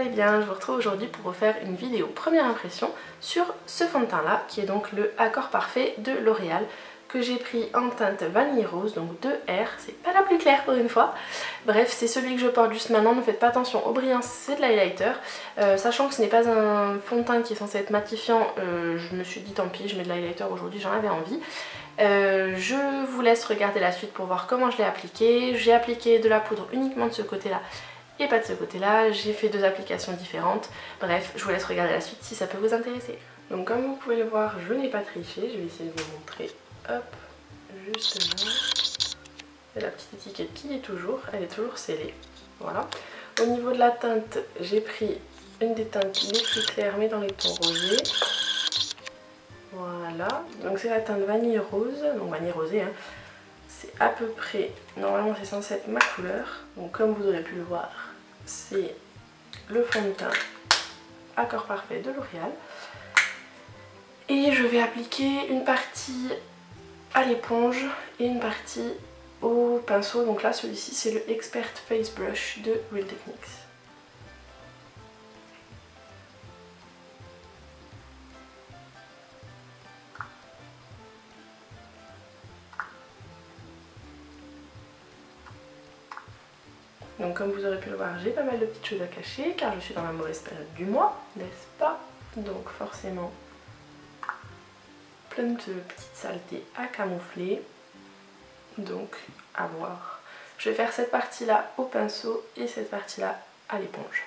bien, je vous retrouve aujourd'hui pour vous faire une vidéo première impression sur ce fond de teint là qui est donc le Accord Parfait de L'Oréal que j'ai pris en teinte vanille rose, donc 2R, c'est pas la plus claire pour une fois. Bref, c'est celui que je porte juste maintenant, ne faites pas attention aux brillants, c'est de l'highlighter. Sachant que ce n'est pas un fond de teint qui est censé être matifiant, je me suis dit tant pis, je mets de l'highlighter aujourd'hui, j'en avais envie. Je vous laisse regarder la suite pour voir comment je l'ai appliqué. J'ai appliqué de la poudre uniquement de ce côté-là et pas de ce côté-là. J'ai fait deux applications différentes. Bref, je vous laisse regarder la suite si ça peut vous intéresser. Donc comme vous pouvez le voir, je n'ai pas triché. Je vais essayer de vous montrer. Hop, justement. Et la petite étiquette qui est toujours, elle est toujours scellée. Voilà. Au niveau de la teinte, j'ai pris une des teintes les plus claires mais dans les tons rosés. Voilà, donc c'est la teinte vanille rose, donc vanille rosée, hein. C'est à peu près, normalement c'est censé être ma couleur, donc comme vous aurez pu le voir, c'est le fond de teint Accord Parfait de L'Oréal. Et je vais appliquer une partie à l'éponge et une partie au pinceau, donc là celui-ci c'est le Expert Face Brush de Real Techniques. Donc comme vous aurez pu le voir, j'ai pas mal de petites choses à cacher car je suis dans la mauvaise période du mois, n'est-ce pas? Donc forcément plein de petites saletés à camoufler. Donc à voir. Je vais faire cette partie là au pinceau et cette partie là à l'éponge.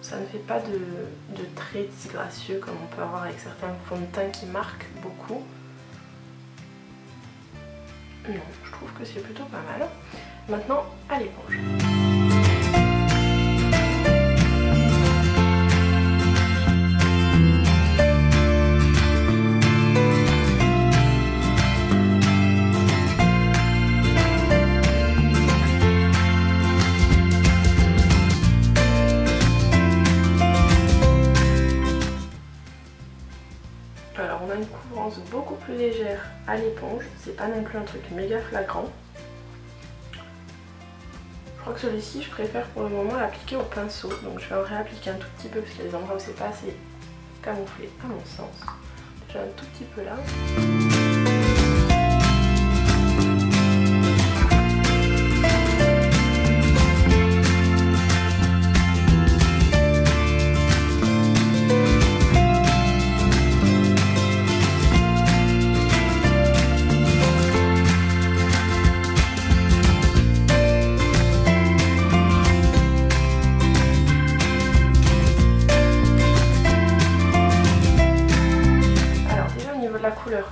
Ça ne fait pas de traits disgracieux comme on peut avoir avec certains fonds de teint qui marquent beaucoup. Non, je trouve que c'est plutôt pas mal. Maintenant, à l'éponge. Alors on a une couvrance beaucoup plus légère à l'éponge, c'est pas non plus un truc méga flagrant. Je crois que celui-ci je préfère pour le moment l'appliquer au pinceau, donc je vais en réappliquer un tout petit peu parce qu'il y a des endroits où c'est pas assez camouflé à mon sens. Déjà un tout petit peu là.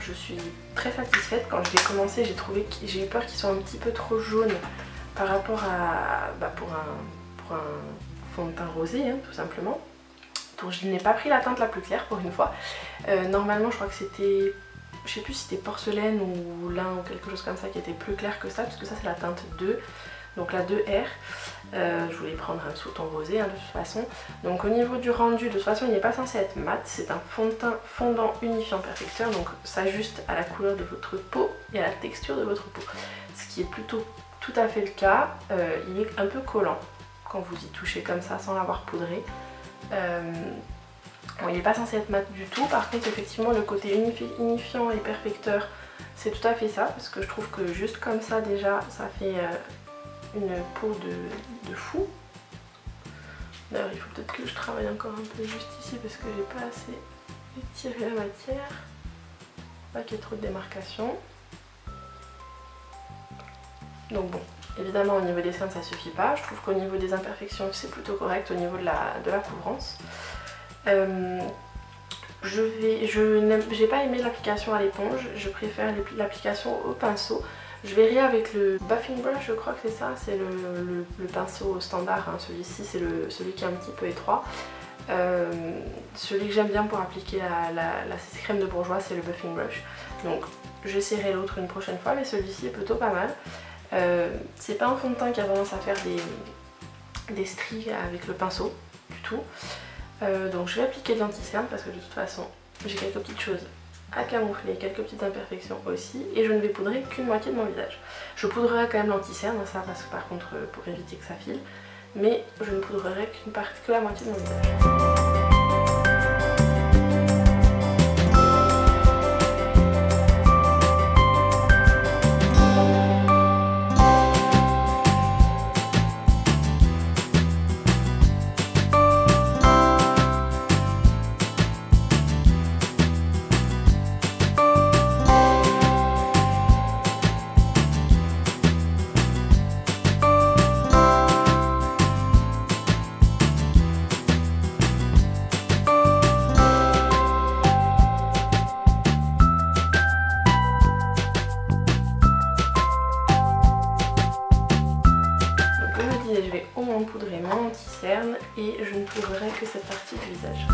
Je suis très satisfaite. Quand je l'ai commencé, j'ai eu peur qu'il soit un petit peu trop jaune par rapport à pour un fond de teint rosé, hein, tout simplement. Donc je n'ai pas pris la teinte la plus claire pour une fois. Normalement je crois que c'était, je sais plus si c'était porcelaine ou lin ou quelque chose comme ça qui était plus clair que ça, parce que ça c'est la teinte 2, donc la 2R. Je voulais prendre un sous-ton rosé, hein, de toute façon. Donc au niveau du rendu, de toute façon il n'est pas censé être mat, c'est un fond de teint fondant unifiant perfecteur, donc s'ajuste à la couleur de votre peau et à la texture de votre peau, ce qui est plutôt tout à fait le cas. Il est un peu collant quand vous y touchez comme ça sans l'avoir poudré. Bon, il n'est pas censé être mat du tout, par contre effectivement le côté unifiant et perfecteur c'est tout à fait ça, parce que je trouve que juste comme ça déjà ça fait une peau de fou. D'ailleurs il faut peut-être que je travaille encore un peu juste ici parce que j'ai pas assez étiré la matière, pas qu'il y ait trop de démarcation. Donc bon, évidemment au niveau des cernes ça suffit pas, je trouve qu'au niveau des imperfections c'est plutôt correct au niveau de la couvrance. J'ai pas aimé l'application à l'éponge, je préfère l'application au pinceau. Je verrai avec le buffing brush, je crois que c'est ça, c'est le pinceau standard, hein. Celui-ci c'est celui qui est un petit peu étroit. Celui que j'aime bien pour appliquer la crème de bourgeois, c'est le buffing brush. Donc j'essaierai l'autre une prochaine fois, mais celui-ci est plutôt pas mal. C'est pas un fond de teint qui a tendance à faire des stries avec le pinceau du tout. Donc je vais appliquer de l'anti-cerne parce que de toute façon j'ai quelques petites choses à camoufler, quelques petites imperfections aussi, et je ne vais poudrer qu'une moitié de mon visage. Je poudrerai quand même l'anti-cerne, ça, parce que par contre pour éviter que ça file, mais je ne poudrerai que la moitié de mon visage. Je vais au moins poudrer mon anti-cerne et je ne poudrerai que cette partie du visage.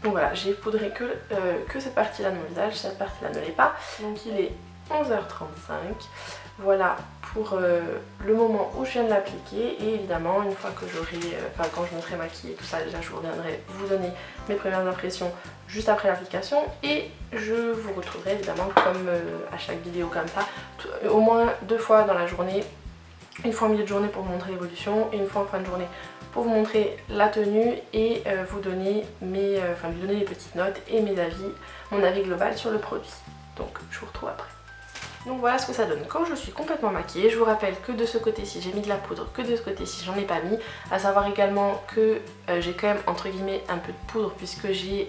Donc voilà, j'ai poudré que cette partie-là de mon visage, cette partie-là ne l'est pas. Donc il est 11h35. Voilà pour le moment où je viens de l'appliquer. Et évidemment, une fois que quand je me serai maquillée et tout ça, déjà je reviendrai vous donner mes premières impressions juste après l'application. Et je vous retrouverai évidemment comme à chaque vidéo comme ça, au moins 2 fois dans la journée. Une fois en milieu de journée pour vous montrer l'évolution et une fois en fin de journée pour vous montrer la tenue et vous donner lui donner les petites notes et mon avis global sur le produit. Donc je vous retrouve après. Donc voilà ce que ça donne quand je suis complètement maquillée. Je vous rappelle que de ce côté-ci j'ai mis de la poudre, que de ce côté-ci j'en ai pas mis. À savoir également que j'ai quand même entre guillemets un peu de poudre puisque j'ai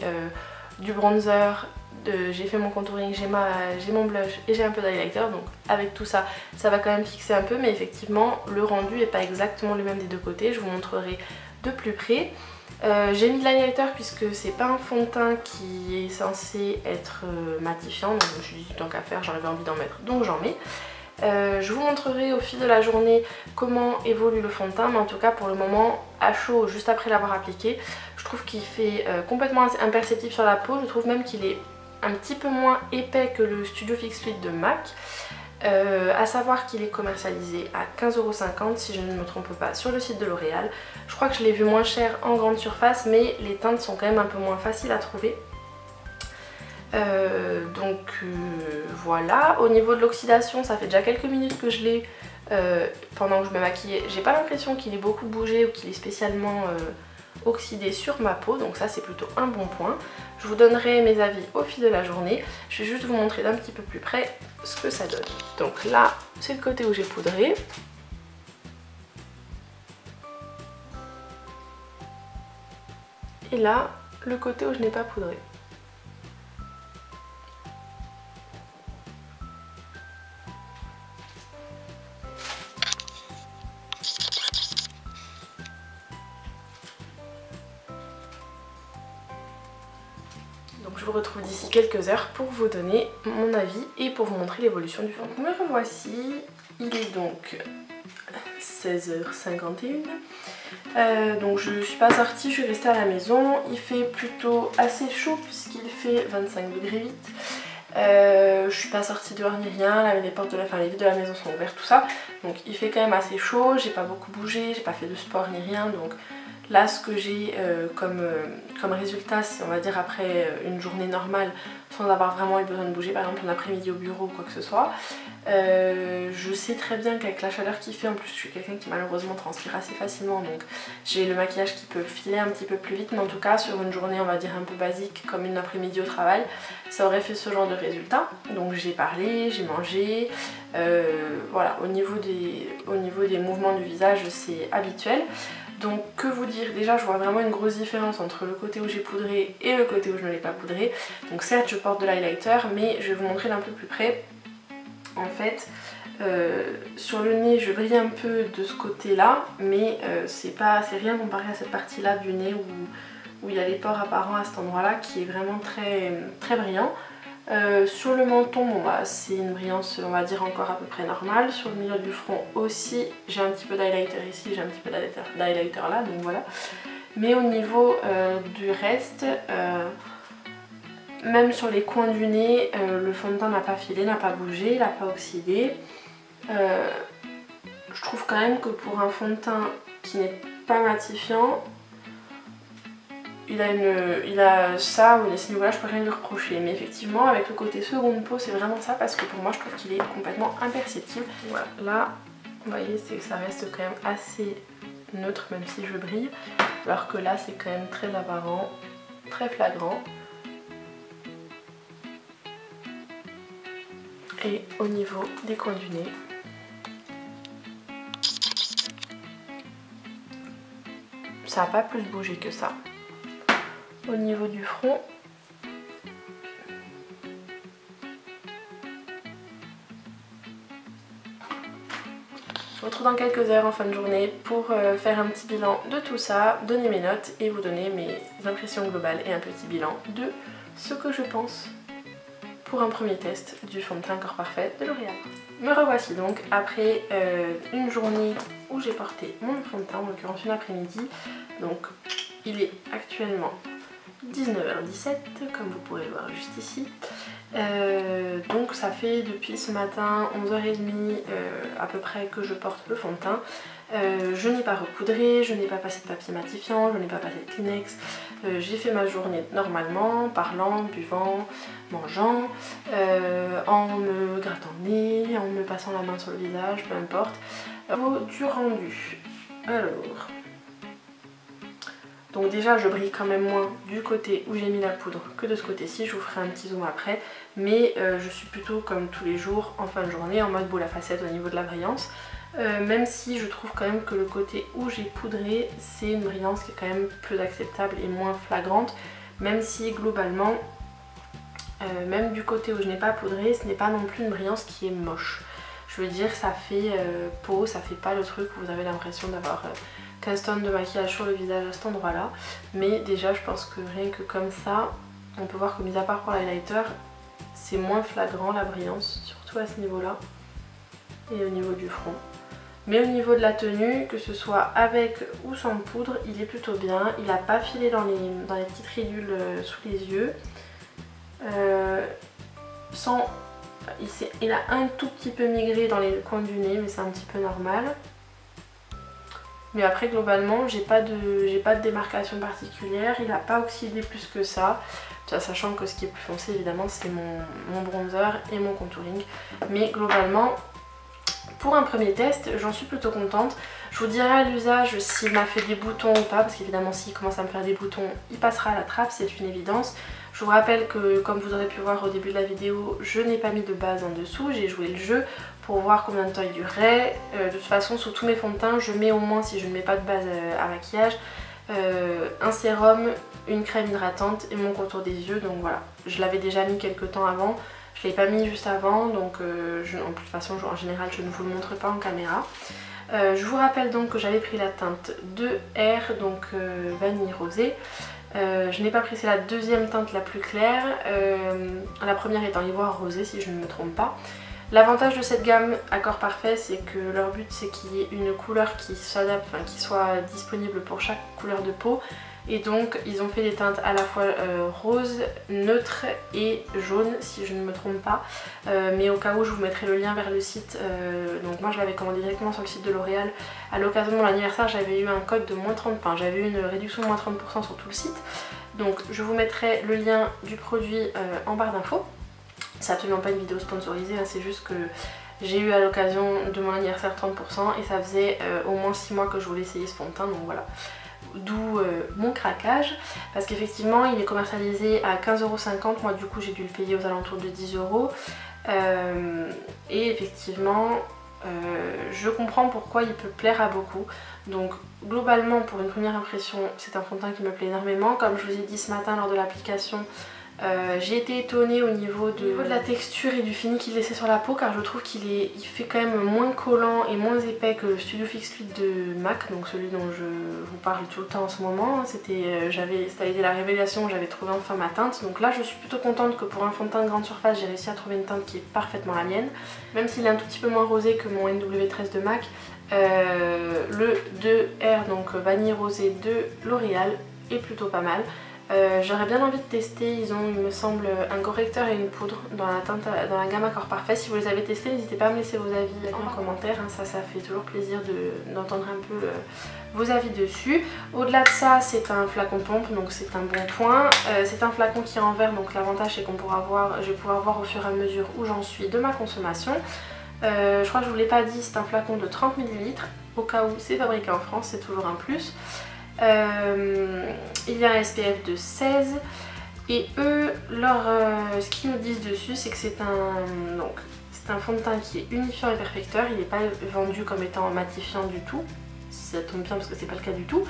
du bronzer, j'ai fait mon contouring, j'ai mon blush et j'ai un peu d'highlighter, donc avec tout ça, ça va quand même fixer un peu, mais effectivement le rendu n'est pas exactement le même des deux côtés, je vous montrerai de plus près. J'ai mis de l'highlighter puisque c'est pas un fond de teint qui est censé être matifiant, donc je me suis dit tant qu'à faire, j'en avais envie d'en mettre, donc j'en mets. Je vous montrerai au fil de la journée comment évolue le fond de teint, mais en tout cas pour le moment à chaud, juste après l'avoir appliqué, je trouve qu'il fait complètement imperceptible sur la peau. Je trouve même qu'il est un petit peu moins épais que le Studio Fix Fluid de MAC. À savoir qu'il est commercialisé à 15,50 € si je ne me trompe pas sur le site de L'Oréal. Je crois que je l'ai vu moins cher en grande surface, mais les teintes sont quand même un peu moins faciles à trouver. Voilà, au niveau de l'oxydation, ça fait déjà quelques minutes que je l'ai pendant que je me maquillais. J'ai pas l'impression qu'il ait beaucoup bougé ou qu'il est spécialement oxydé sur ma peau, donc ça c'est plutôt un bon point. Je vous donnerai mes avis au fil de la journée. Je vais juste vous montrer d'un petit peu plus près ce que ça donne. Donc là, c'est le côté où j'ai poudré. Et là, le côté où je n'ai pas poudré. Donc je vous retrouve d'ici quelques heures pour vous donner mon avis et pour vous montrer l'évolution du fond. Donc me revoici, il est donc 16h51. Donc je suis pas sortie, je suis restée à la maison. Il fait plutôt assez chaud puisqu'il fait 25 degrés 8. Je suis pas sortie dehors ni rien, les portes les vitres de la maison sont ouvertes, tout ça. Donc il fait quand même assez chaud, j'ai pas beaucoup bougé, j'ai pas fait de sport ni rien. Donc Là ce que j'ai comme résultat, c'est on va dire après une journée normale sans avoir vraiment eu besoin de bouger, par exemple en après-midi au bureau ou quoi que ce soit. Je sais très bien qu'avec la chaleur qu'il fait, en plus je suis quelqu'un qui malheureusement transpire assez facilement, donc j'ai le maquillage qui peut filer un petit peu plus vite, mais en tout cas sur une journée on va dire un peu basique comme une après-midi au travail, ça aurait fait ce genre de résultat. Donc j'ai parlé, j'ai mangé, voilà, au niveau des mouvements du visage c'est habituel. Donc que vous dire, déjà je vois vraiment une grosse différence entre le côté où j'ai poudré et le côté où je ne l'ai pas poudré. Donc certes je porte de l'highlighter, mais je vais vous montrer d'un peu plus près. En fait sur le nez je brille un peu de ce côté là, mais c'est rien comparé à cette partie là du nez où il y a les pores apparents à cet endroit là qui est vraiment très, très brillant. Sur le menton, bon bah c'est une brillance on va dire encore à peu près normale. Sur le milieu du front aussi, j'ai un petit peu d'highlighter ici, j'ai un petit peu d'highlighter là, donc voilà. Mais au niveau du reste, même sur les coins du nez, le fond de teint n'a pas filé, n'a pas bougé, il n'a pas oxydé. Je trouve quand même que pour un fond de teint qui n'est pas matifiant, il a ça, à ce niveau-là je peux rien lui reprocher, mais effectivement avec le côté seconde peau c'est vraiment ça, parce que pour moi je trouve qu'il est complètement imperceptible. Voilà, là vous voyez ça reste quand même assez neutre même si je brille, alors que là c'est quand même très apparent, très flagrant. Et au niveau des coins du nez, ça n'a pas plus bougé que ça. Au niveau du front, je vous retrouve dans quelques heures en fin de journée pour faire un petit bilan de tout ça, donner mes notes et vous donner mes impressions globales et un petit bilan de ce que je pense pour un premier test du fond de teint Corps Parfait de L'Oréal. Me revoici donc après une journée où j'ai porté mon fond de teint, en l'occurrence une après-midi. Donc il est actuellement 19h17 comme vous pourrez le voir juste ici. Donc ça fait depuis ce matin 11h30 à peu près que je porte le fond de teint. Je n'ai pas repoudré, je n'ai pas passé de papier matifiant, je n'ai pas passé de Kleenex. J'ai fait ma journée normalement, parlant, buvant, mangeant, en me grattant le nez, en me passant la main sur le visage, peu importe. Du rendu. Alors... Donc déjà je brille quand même moins du côté où j'ai mis la poudre que de ce côté-ci, je vous ferai un petit zoom après, mais je suis plutôt comme tous les jours en fin de journée en mode boule à facettes au niveau de la brillance, même si je trouve quand même que le côté où j'ai poudré c'est une brillance qui est quand même plus acceptable et moins flagrante, même si globalement, même du côté où je n'ai pas poudré, ce n'est pas non plus une brillance qui est moche. Je veux dire ça fait peau, ça fait pas le truc où vous avez l'impression d'avoir... 15 tonnes de maquillage sur le visage à cet endroit là, mais déjà je pense que rien que comme ça on peut voir que mis à part pour l'highlighter c'est moins flagrant la brillance, surtout à ce niveau là et au niveau du front. Mais au niveau de la tenue, que ce soit avec ou sans poudre, il est plutôt bien, il n'a pas filé dans les petites ridules sous les yeux, il a un tout petit peu migré dans les coins du nez mais c'est un petit peu normal. Mais après globalement j'ai pas de démarcation particulière, il n'a pas oxydé plus que ça, sachant que ce qui est plus foncé évidemment c'est mon bronzer et mon contouring. Mais globalement pour un premier test j'en suis plutôt contente. Je vous dirai à l'usage s'il m'a fait des boutons ou pas, parce qu'évidemment s'il commence à me faire des boutons il passera à la trappe, c'est une évidence. Je vous rappelle que comme vous aurez pu voir au début de la vidéo, je n'ai pas mis de base en dessous, j'ai joué le jeu pour voir combien de temps il durerait. De toute façon sur tous mes fonds de teint je mets au moins, si je ne mets pas de base à maquillage, un sérum, une crème hydratante et mon contour des yeux. Donc voilà, je l'avais déjà mis quelques temps avant, je ne l'ai pas mis juste avant, donc de toute façon en général je ne vous le montre pas en caméra. Je vous rappelle donc que j'avais pris la teinte 2R, donc vanille rosée. Je n'ai pas pris, c'est la deuxième teinte la plus claire, la première étant ivoire rosé si je ne me trompe pas. L'avantage de cette gamme à Corps Parfait, c'est que leur but c'est qu'il y ait une couleur qui s'adapte, enfin qui soit disponible pour chaque couleur de peau. Et donc ils ont fait des teintes à la fois rose, neutre et jaune si je ne me trompe pas. Mais au cas où je vous mettrai le lien vers le site. Donc moi je l'avais commandé directement sur le site de L'Oréal. À l'occasion de mon anniversaire j'avais eu un code de moins 30%, enfin j'avais eu une réduction de moins 30% sur tout le site. Donc je vous mettrai le lien du produit en barre d'infos. C'est absolument pas une vidéo sponsorisée, hein, c'est juste que j'ai eu à l'occasion de mon anniversaire 30% et ça faisait au moins 6 mois que je voulais essayer ce fond de teint, donc voilà. D'où mon craquage, parce qu'effectivement il est commercialisé à 15,50 €, moi du coup j'ai dû le payer aux alentours de 10 €. Et effectivement je comprends pourquoi il peut plaire à beaucoup. Donc globalement pour une première impression c'est un fond de teint qui me plaît énormément. Comme je vous ai dit ce matin lors de l'application, j'ai été étonnée au niveau de la texture et du fini qu'il laissait sur la peau, car je trouve qu'il fait quand même moins collant et moins épais que le Studio Fix Fluid de MAC, donc celui dont je vous parle tout le temps en ce moment. Ça a été la révélation, j'avais trouvé enfin ma teinte, donc là je suis plutôt contente que pour un fond de teint de grande surface j'ai réussi à trouver une teinte qui est parfaitement la mienne, même s'il est un tout petit peu moins rosé que mon NW13 de MAC. Le 2R, donc vanille rosé de L'Oréal, est plutôt pas mal. J'aurais bien envie de tester, ils ont il me semble un correcteur et une poudre dans la gamme Accord Parfait. Si vous les avez testés, n'hésitez pas à me laisser vos avis en commentaire, hein, ça fait toujours plaisir d'entendre un peu vos avis dessus. Au-delà de ça, c'est un flacon pompe, donc c'est un bon point. C'est un flacon qui est en verre, donc l'avantage c'est je vais pouvoir voir au fur et à mesure où j'en suis de ma consommation. Je crois que je vous l'ai pas dit, c'est un flacon de 30 ml, au cas où c'est fabriqué en France, c'est toujours un plus. Il y a un SPF de 16 et eux, ce qu'ils nous disent dessus, c'est que c'est un fond de teint qui est unifiant et perfecteur. Il n'est pas vendu comme étant matifiant du tout, si ça tombe bien parce que c'est pas le cas du tout.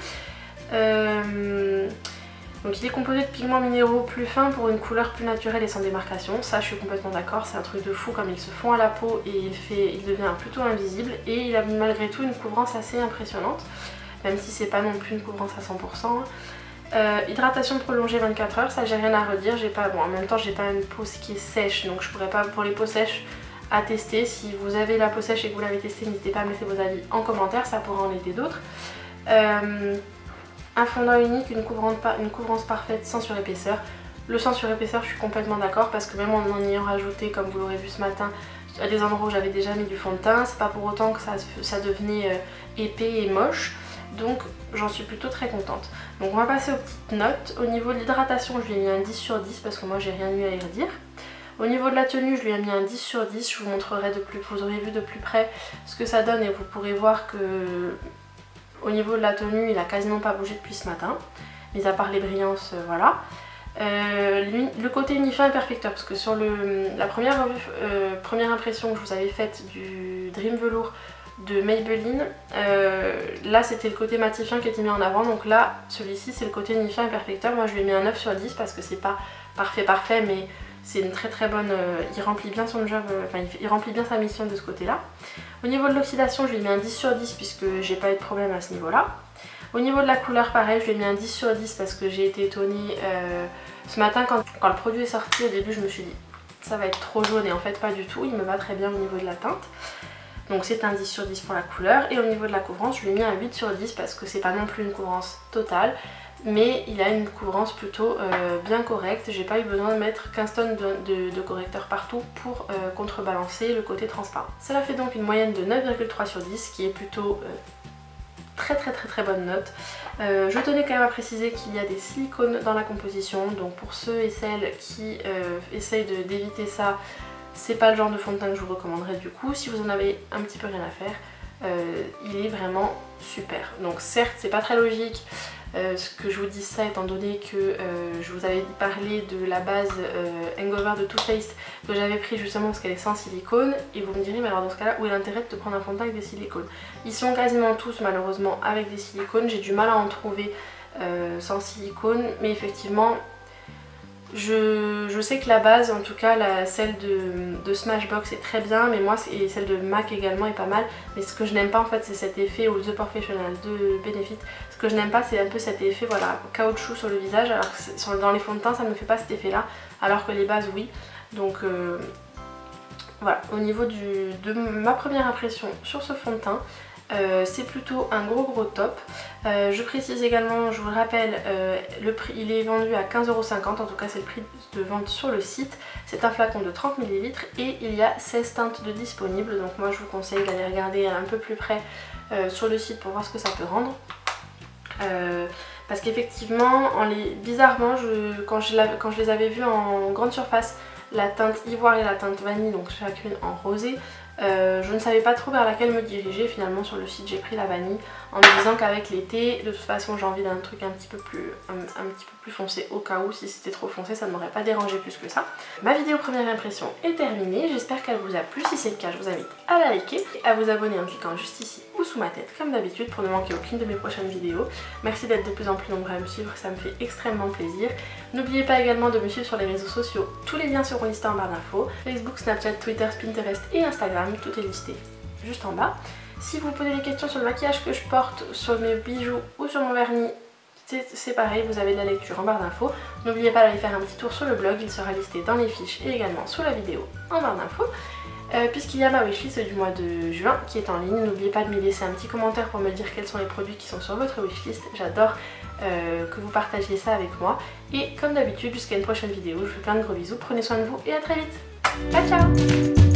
Donc il est composé de pigments minéraux plus fins pour une couleur plus naturelle et sans démarcation. Ça je suis complètement d'accord, c'est un truc de fou comme ils se font à la peau et il devient plutôt invisible. Et il a malgré tout une couvrance assez impressionnante, même si c'est pas non plus une couvrance à 100%. Hydratation prolongée 24 heures, ça j'ai rien à redire. En même temps j'ai pas une peau qui est sèche, donc je pourrais pas, pour les peaux sèches, à tester. Si vous avez la peau sèche et que vous l'avez testé, n'hésitez pas à me laisser vos avis en commentaire, ça pourra en aider d'autres. Un fondant unique, une couvrance parfaite sans surépaisseur. Le sans surépaisseur, je suis complètement d'accord, parce que même en ayant rajouté, comme vous l'aurez vu ce matin, à des endroits où j'avais déjà mis du fond de teint, c'est pas pour autant que ça devenait épais et moche. Donc j'en suis plutôt très contente. Donc on va passer aux petites notes. Au niveau de l'hydratation, je lui ai mis un 10 sur 10 parce que moi j'ai rien eu à y redire. Au niveau de la tenue, je lui ai mis un 10 sur 10. Je vous montrerai vous aurez vu de plus près ce que ça donne et vous pourrez voir que au niveau de la tenue, il a quasiment pas bougé depuis ce matin, mis à part les brillances, voilà. Le côté unifiant et perfecteur, parce que sur la première impression que je vous avais faite du Dream Velours de Maybelline, là c'était le côté matifiant qui était mis en avant, donc là celui-ci c'est le côté unifiant et perfecteur. Moi je lui ai mis un 9 sur 10 parce que c'est pas parfait mais c'est une très bonne, il remplit bien son job, il remplit bien sa mission de ce côté là. Au niveau de l'oxydation, je lui ai mis un 10 sur 10 puisque j'ai pas eu de problème à ce niveau là. Au niveau de la couleur, pareil, je lui ai mis un 10 sur 10 parce que j'ai été étonnée ce matin quand le produit est sorti. Au début je me suis dit ça va être trop jaune et en fait pas du tout, il me va très bien au niveau de la teinte. Donc c'est un 10 sur 10 pour la couleur. Et au niveau de la couvrance, je lui ai mis un 8 sur 10 parce que c'est pas non plus une couvrance totale, mais il a une couvrance plutôt bien correcte. J'ai pas eu besoin de mettre 15 tonnes de correcteur partout pour contrebalancer le côté transparent. Cela fait donc une moyenne de 9,3 sur 10 qui est plutôt très bonne note. Je tenais quand même à préciser qu'il y a des silicones dans la composition, donc pour ceux et celles qui essayent d'éviter ça, c'est pas le genre de fond de teint que je vous recommanderais du coup. Si vous en avez un petit peu rien à faire, il est vraiment super. Donc certes c'est pas très logique ce que je vous dis ça, étant donné que je vous avais parlé de la base Hangover de Too Faced que j'avais pris justement parce qu'elle est sans silicone, et vous me direz mais alors dans ce cas là où est l'intérêt de te prendre un fond de teint avec des silicones? Ils sont quasiment tous malheureusement avec des silicones, j'ai du mal à en trouver sans silicone, mais effectivement je sais que la base, en tout cas celle de Smashbox est très bien, mais moi et celle de MAC également est pas mal, mais ce que je n'aime pas en fait c'est cet effet, ou The Professional de Benefit, ce que je n'aime pas c'est un peu cet effet voilà caoutchouc sur le visage, alors que dans les fonds de teint ça ne me fait pas cet effet là, alors que les bases oui. Donc voilà, au niveau de ma première impression sur ce fond de teint, C'est plutôt un gros top. Je précise également, je vous le rappelle, le prix il est vendu à 15,50 €, en tout cas c'est le prix de vente sur le site. C'est un flacon de 30 ml et il y a 16 teintes de disponibles, donc moi je vous conseille d'aller regarder un peu plus près sur le site pour voir ce que ça peut rendre. Parce qu'effectivement, bizarrement, quand je les avais vus en grande surface, la teinte ivoire et la teinte vanille, donc chacune en rosé, je ne savais pas trop vers laquelle me diriger. Finalement sur le site j'ai pris la vanille en me disant qu'avec l'été de toute façon j'ai envie d'un truc un petit peu plus foncé, au cas où si c'était trop foncé ça ne m'aurait pas dérangé plus que ça. Ma vidéo première impression est terminée, j'espère qu'elle vous a plu. Si c'est le cas je vous invite à la liker et à vous abonner en cliquant juste ici ou sous ma tête comme d'habitude pour ne manquer aucune de mes prochaines vidéos. Merci d'être de plus en plus nombreux à me suivre, ça me fait extrêmement plaisir. N'oubliez pas également de me suivre sur les réseaux sociaux, tous les liens seront listés en barre d'infos, Facebook, Snapchat, Twitter, Pinterest et Instagram, tout est listé juste en bas. Si vous posez des questions sur le maquillage que je porte, sur mes bijoux ou sur mon vernis, c'est pareil, vous avez de la lecture en barre d'infos. N'oubliez pas d'aller faire un petit tour sur le blog, il sera listé dans les fiches et également sous la vidéo en barre d'infos. Puisqu'il y a ma wishlist du mois de juin qui est en ligne, n'oubliez pas de me laisser un petit commentaire pour me dire quels sont les produits qui sont sur votre wishlist. J'adore que vous partagiez ça avec moi. Et comme d'habitude, jusqu'à une prochaine vidéo, je vous fais plein de gros bisous, prenez soin de vous et à très vite. Ciao ciao.